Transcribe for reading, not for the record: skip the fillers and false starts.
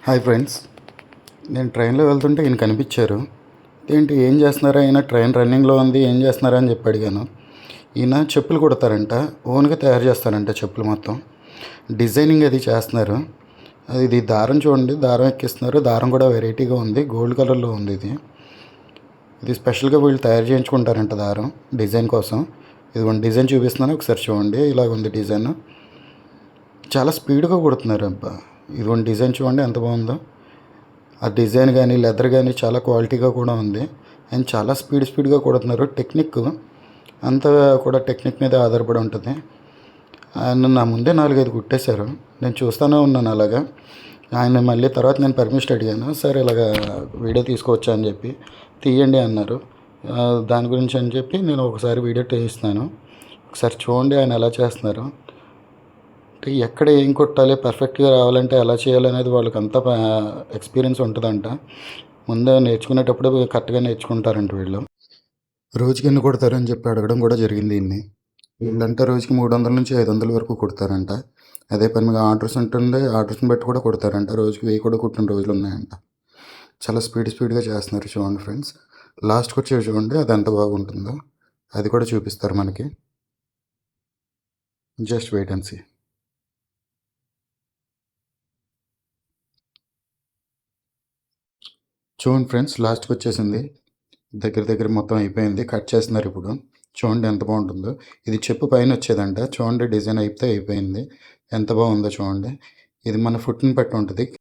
Hi friends, నేను ట్రైన్లో వెళ్తుంటే ఈయన కనిపించారు. ఏంటి ఏం చేస్తున్నారా, ఈయన ట్రైన్ రన్నింగ్లో ఉంది, ఏం చేస్తున్నారా అని చెప్పి అడిగాను. ఈయన చెప్పులు కుడతారంట, ఓన్గా తయారు చేస్తారంట చెప్పులు మొత్తం. డిజైనింగ్ అది చేస్తున్నారు. ఇది దారం చూడండి, దారం ఎక్కిస్తున్నారు. దారం కూడా వెరైటీగా ఉంది, గోల్డ్ కలర్లో ఉంది. ఇది స్పెషల్గా వీళ్ళు తయారు చేయించుకుంటారంట దారం డిజైన్ కోసం. ఇదిగోండి డిజైన్ చూపిస్తున్నాను, ఒకసారి చూడండి. ఇలాగ ఉంది డిజైన్. చాలా స్పీడ్గా కుడుతున్నారు అబ్బా. ఇదిగోండి డిజైన్ చూడండి ఎంత బాగుందో. ఆ డిజైన్ కానీ లెదర్ కానీ చాలా క్వాలిటీగా కూడా ఉంది. అండ్ చాలా స్పీడ్గా కుడుతున్నారు. టెక్నిక్ అంతా కూడా టెక్నిక్ మీద ఆధారపడి ఉంటుంది. ఆయన నా ముందే 4-5 కుట్టేశారు. నేను చూస్తూనే ఉన్నాను అలాగా. ఆయన మళ్ళీ తర్వాత నేను పర్మిషన్ అడిగాను. సరే ఇలాగా వీడియో తీసుకోవచ్చా అని చెప్పి, తీయండి అన్నారు. దాని గురించి అని చెప్పి నేను ఒకసారి వీడియో తీస్తున్నాను. ఒకసారి చూడండి ఆయన ఎలా చేస్తున్నారు. ఎక్కడ ఏం కొట్టాలి, పర్ఫెక్ట్గా రావాలంటే ఎలా చేయాలనేది వాళ్ళకి అంతా ఎక్స్పీరియన్స్ ఉంటుందంట. ముందే నేర్చుకునేటప్పుడు కరెక్ట్గా నేర్చుకుంటారంట వీళ్ళు. రోజుకి ఎన్ని కొడతారని చెప్పి అడగడం కూడా జరిగింది ఇన్ని. వీళ్ళంటే రోజుకి 300 నుంచి 500 వరకు కొడతారంట. అదే పని మీద ఆర్డర్స్ ఉంటుంది, ఆర్డర్స్ని బట్టి కూడా కొడతారంట. రోజుకి 1000 కూడా కుట్టిన రోజులు ఉన్నాయంట. చాలా స్పీడ్గా చేస్తున్నారు. చూడండి ఫ్రెండ్స్, లాస్ట్కి వచ్చి చూడండి అది ఎంత బాగుంటుందో. అది కూడా చూపిస్తారు మనకి. Just wait and see. చూడండి ఫ్రెండ్స్, లాస్ట్కి వచ్చేసింది. దగ్గర మొత్తం అయిపోయింది. కట్ చేస్తున్నారు ఇప్పుడు. చూడండి ఎంత బాగుంటుందో. ఇది చెప్పు పైన వచ్చేదంట. చూడండి డిజైన్ అయిపోయింది. ఎంత బాగుందో చూడండి. ఇది మన ఫుట్ని బట్టి ఉంటుంది.